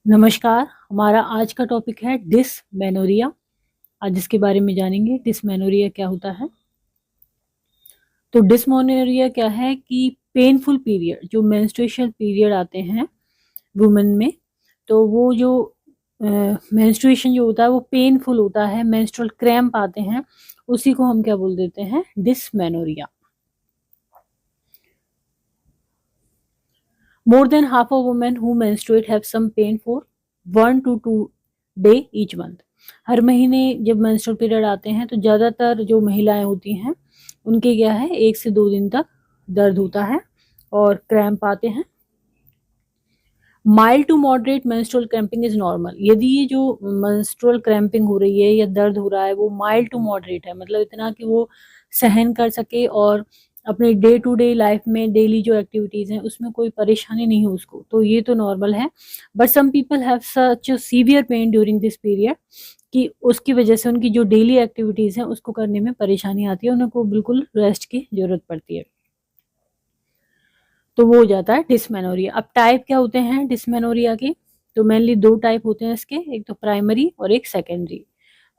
नमस्कार, हमारा आज का टॉपिक है डिसमेनोरिया। आज इसके बारे में जानेंगे डिसमेनोरिया क्या होता है। तो डिसमेनोरिया क्या है कि पेनफुल पीरियड, जो मेंस्ट्रुएशन पीरियड आते हैं वुमेन में, तो वो जो मेंस्ट्रुएशन जो होता है वो पेनफुल होता है, मेंस्ट्रुअल क्रैम्प आते हैं, उसी को हम क्या बोल देते हैं, dysmenorrhoea. More than half of women who menstruate have some pain for 1 to 2 day each month. हर महीने जब मेंस्ट्रुअल पीरियड आते हैं तो ज़्यादातर जो महिलाएं होती हैं उनके क्या है, 1 से 2 दिन तक दर्द होता है और क्रैम्प आते हैं। Mild to moderate menstrual cramping is normal. यदि ये जो मेंस्ट्रुअल क्रैम्पिंग हो रही है या दर्द हो रहा है वो माइल्ड टू मॉडरेट है, मतलब इतना कि वो सहन कर सके और अपने डे टू डे लाइफ में डेली जो एक्टिविटीज हैं उसमें कोई परेशानी नहीं हो उसको, तो ये तो नॉर्मल है। But some people have such severe pain during this period कि उसकी वजह से उनकी जो डेली एक्टिविटीज हैं उसको करने में परेशानी आती है, उनको बिल्कुल रेस्ट की जरूरत पड़ती है, तो वो हो जाता है डिसमेनोरिया। अब टाइप क्या होते हैं डिसमेनोरिया के, तो मेनली 2 टाइप होते हैं इसके, एक तो प्राइमरी और एक सेकेंडरी।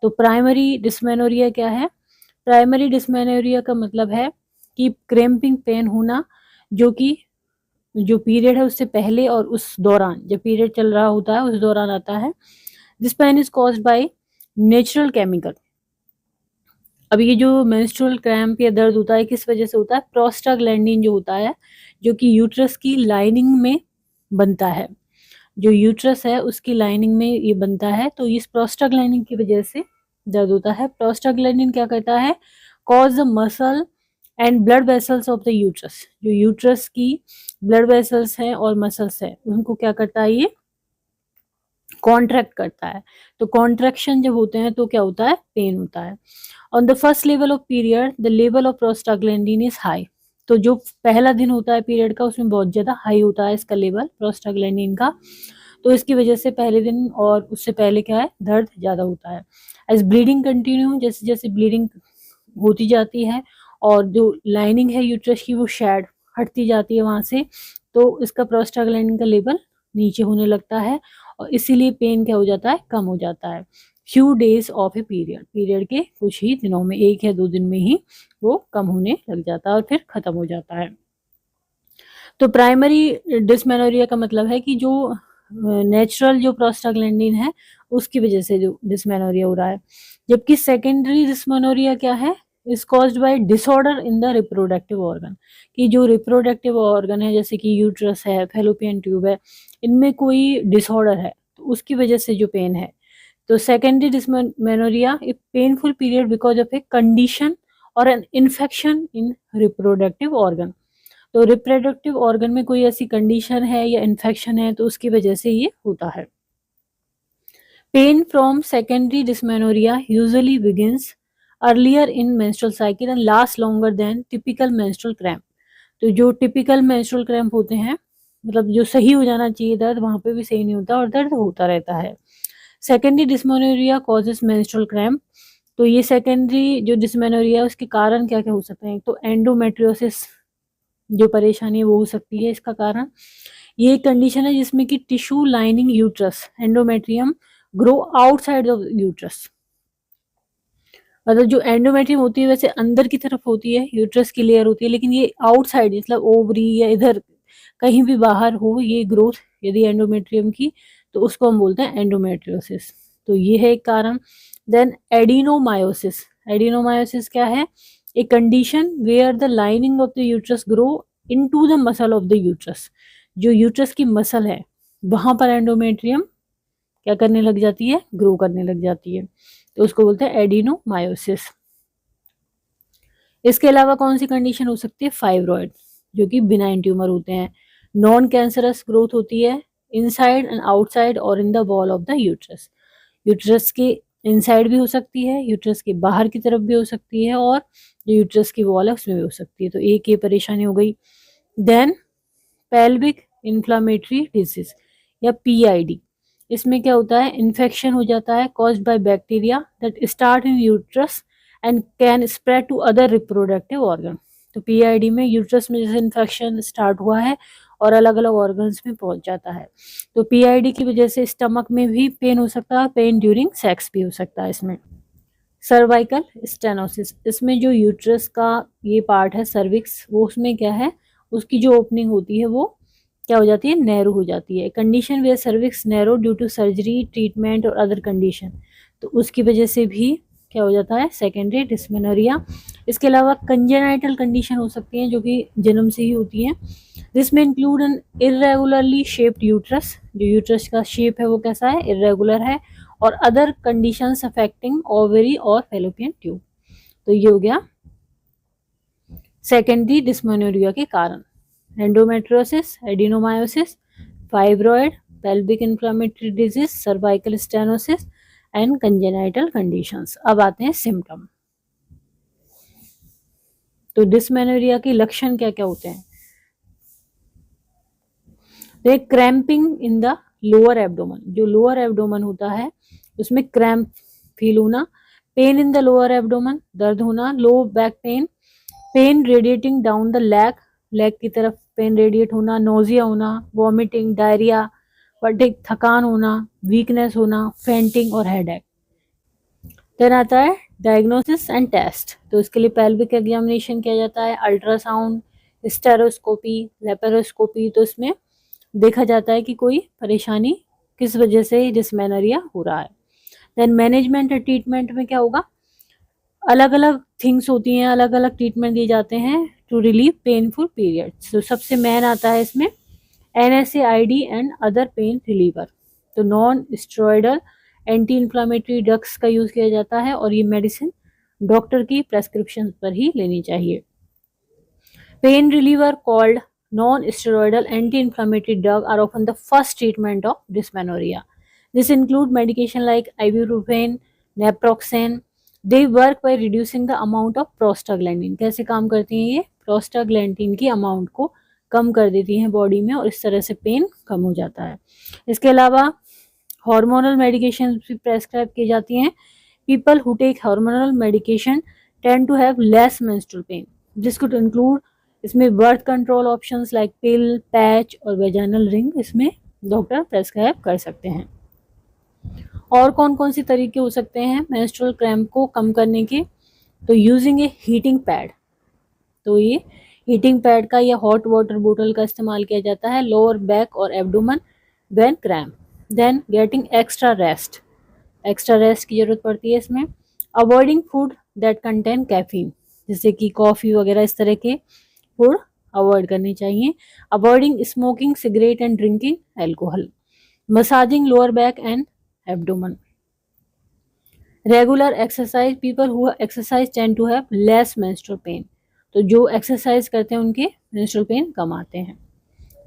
तो प्राइमरी डिसमेनोरिया क्या है, प्राइमरी डिसमेनोरिया का मतलब है कि क्रैम्पिंग पेन होना जो कि जो पीरियड है उससे पहले और उस दौरान, जब पीरियड चल रहा होता है उस दौरान आता है। This pain is caused by natural chemical. अब ये जो मेंस्ट्रुअल क्रैम्प या दर्द होता है किस वजह से होता है, प्रोस्टाग्लैंडिन जो होता है जो कि यूट्रस की लाइनिंग में बनता है, जो यूट्रस है उसकी लाइनिंग में ये बनता है, तो इस प्रोस्टाग्लैंडिन की वजह से दर्द होता है। प्रोस्टाग्लैंडिन क्या करता है, cause the muscle and blood vessels of the uterus, जो यूट्रस की ब्लड वेसल्स हैं और मसल्स हैं उनको क्या करता है, ये कॉन्ट्रैक्ट करता है। तो कॉन्ट्रैक्शन जब होते हैं तो क्या होता है, पेन होता है। On the first level of period the level of prostaglandin is high. तो जो पहला दिन होता है पीरियड का उसमें बहुत ज़्यादा हाई होता है इसका लेवल प्रोस्टाग्लैंडिन का, तो इसकी वजह से पहले दिन और उससे पहले क्या है, दर्द ज़्यादा होता है। एज ब्लीडिंग कंटिन्यू, जैसे जैसे ब्लीडिंग होती जाती है और जो लाइनिंग है यूट्रस की वो शेड हटती जाती है वहाँ से, तो इसका प्रोस्टाग्लैंडिन का लेवल नीचे होने लगता है और इसीलिए पेन क्या हो जाता है, कम हो जाता है। Few days of a period, period के कुछ ही दिनों में, 1 या 2 दिन में ही वो कम होने लग जाता है और फिर खत्म हो जाता है। तो प्राइमरी डिसमेनोरिया का मतलब है कि जो नेचुरल जो प्रोस्टाग्लैंडिन है उसकी वजह से जो डिसमेनोरिया हो रहा है। जबकि सेकेंडरी डिसमेनोरिया क्या है, is caused bye disorder in the reproductive organ, कि जो रिप्रोडक्टिव ऑर्गन है जैसे कि यूट्रस है, फैलोपियन ट्यूब है, इनमें कोई डिसऑर्डर है तो उसकी वजह से जो पेन है। तो secondary dysmenorrhea a painful period because of a condition और an infection in reproductive organ. तो रिप्रोडक्टिव ऑर्गन में कोई ऐसी कंडीशन है या इन्फेक्शन है तो उसकी वजह से ये होता है। Pain from secondary dysmenorrhea usually begins earlier in menstrual cycle and last longer than typical menstrual cramp. तो जो टिपिकल मेंस्ट्रुअल क्रैम्प होते हैं, मतलब जो सही हो जाना चाहिए दर्द, वहां पे भी सही नहीं होता और दर्द होता रहता है। Secondary dysmenorrhea causes menstrual cramp. तो ये सेकेंडरी जो डिसमेनोरिया है उसके कारण क्या क्या हो सकते हैं, तो एंडोमेट्रियोसिस जो परेशानी है वो हो सकती है इसका कारण। ये एक कंडीशन है जिसमें कि tissue lining uterus endometrium grow outside of uterus. मतलब जो एंडोमेट्रियम होती है वैसे अंदर की तरफ होती है, यूट्रस की लेयर होती है, लेकिन ये आउटसाइड मतलब ओवरी या इधर कहीं भी बाहर हो ये ग्रोथ यदि एंडोमेट्रियम की, तो उसको हम बोलते हैं एंडोमेट्रियोसिस। तो ये है एक कारण। Then adenomyosis. एडिनोमायोसिस क्या है, a condition where the lining of the uterus grow into the muscle of the uterus. जो यूट्रस की मसल है वहां पर एंडोमेट्रियम क्या करने लग जाती है, ग्रो करने लग जाती है, तो उसको बोलते हैं एडिनोमायोसिस। इसके अलावा कौन सी कंडीशन हो सकती है, फाइब्रॉइड, जो कि बिनाइन ट्यूमर होते हैं। नॉन कैंसरस ग्रोथ होती है इनसाइड एंड आउटसाइड और in the wall of the uterus. Uterus के इनसाइड भी हो सकती है, यूट्रस के बाहर की तरफ भी हो सकती है और जो यूट्रस की वॉल है उसमें भी हो सकती है, तो एक ये परेशानी हो गई। देन पेल्विक इन्फ्लामेटरी डिजीज या पीआईडी। इसमें क्या होता है, इन्फेक्शन हो जाता है caused by bacteria that start in uterus and can spread to other reproductive organ. तो पीआईडी में यूट्रस में जैसे इन्फेक्शन स्टार्ट हुआ है और अलग अलग ऑर्गन्स में पहुंच जाता है। तो पीआईडी की वजह से स्टमक में भी पेन हो सकता है, पेन ड्यूरिंग सेक्स भी हो सकता है इसमें। सर्वाइकल स्टेनोसिस, इसमें जो यूट्रस का ये पार्ट है सर्विक्स, वो उसमें क्या है, उसकी जो ओपनिंग होती है वो क्या हो जाती है, नैरो हो जाती है। Condition where cervix narrow due to surgery, treatment और अदर कंडीशन, तो उसकी वजह से भी क्या हो जाता है, सेकेंडरी डिस्मेनोरिया। इसके अलावा कंजेनाइटल कंडीशन हो सकती हैं जो कि जन्म से ही होती हैं। दिस में include an irregularly shaped uterus, जो यूट्रस का शेप है वो कैसा है, इरेगुलर है, और अदर कंडीशंस अफेक्टिंग ओवरी और फेलोपियन ट्यूब। तो ये हो गया सेकेंडरी डिस्मेनोरिया के कारण। Endometriosis, adenomyosis, fibroid, pelvic inflammatory disease, cervical stenosis and congenital conditions. अब आते हैं सिम्टम। तो डिस्मेनोरिया के लक्षण क्या क्या होते हैं, तो cramping in the lower abdomen, जो लोअर एब्डोमन होता है उसमें क्रैम्प फील होना, pain in the lower abdomen, दर्द होना, low back pain, pen radiating down the leg, leg की तरफ पेन रेडिएट होना, नोजिया होना, वॉमिटिंग, डायरिया, फटीग थकान होना, वीकनेस होना, फेंटिंग और हेडेक। देन आता है डायग्नोसिस एंड टेस्ट, तो इसके लिए पेल्विक एग्जामिनेशन किया जाता है, अल्ट्रासाउंड, स्टेरोस्कोपी, लेपेरोस्कोपी, तो इसमें देखा जाता है कि कोई परेशानी किस वजह से डिस्मेनोरिया हो रहा है। देन मैनेजमेंट और ट्रीटमेंट में क्या होगा, अलग अलग थिंग्स होती हैं, अलग अलग ट्रीटमेंट दिए जाते हैं टू रिलीव पेनफुल पीरियड्स। तो सबसे मेन आता है इसमें NSAID and other pain reliever. तो non steroidal anti inflammatory drugs का यूज किया जाता है और ये मेडिसिन डॉक्टर की प्रेस्क्रिप्शन पर ही लेनी चाहिए। Pain reliever called non-steroidal anti-inflammatory drugs are often the first treatment of dysmenorrhea. This include medication like ibuprofen, naproxen. They work by reducing the amount of prostaglandin. कैसे काम करती हैं ये, prostaglandin की अमाउंट को कम कर देती हैं बॉडी में और इस तरह से पेन कम हो जाता है। इसके अलावा हार्मोनल मेडिकेशन भी प्रेस्क्राइब की जाती हैं। People who take hormonal medication tend to have less menstrual pain. This could include इसमें बर्थ कंट्रोल ऑप्शंस लाइक पिल, पैच और वेजाइनल रिंग इसमें डॉक्टर प्रेस्क्राइब कर सकते हैं। और कौन कौन सी तरीके हो सकते हैं मेंस्ट्रुअल क्रैम्प को कम करने के, तो यूजिंग ए हीटिंग पैड, तो ये हीटिंग पैड का या हॉट वाटर बोतल का इस्तेमाल किया जाता है लोअर बैक और abdomen when cramp. Then getting extra rest, extra rest की जरूरत पड़ती है इसमें। Avoiding food that contain caffeine, जैसे कि कॉफ़ी वगैरह इस तरह के फूड अवॉइड करनी चाहिए। Avoiding smoking, cigarette and drinking alcohol. Massaging lower back and abdomen. Regular exercise, people who exercise tend to have less menstrual pain, तो जो एक्सरसाइज करते हैं उनके मेंस्ट्रुअल पेन कम आते हैं।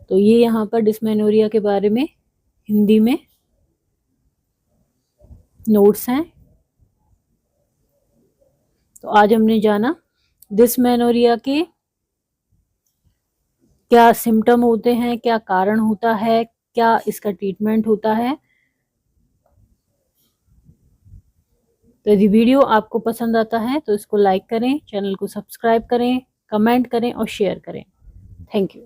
तो ये यहाँ पर डिस्मेनोरिया के बारे में हिंदी में नोट्स हैं। तो आज हमने जाना डिस्मेनोरिया के क्या सिम्टम होते हैं, क्या कारण होता है, क्या इसका ट्रीटमेंट होता है। तो यदि वीडियो आपको पसंद आता है तो इसको लाइक करें, चैनल को सब्सक्राइब करें, कमेंट करें और शेयर करें। Thank you.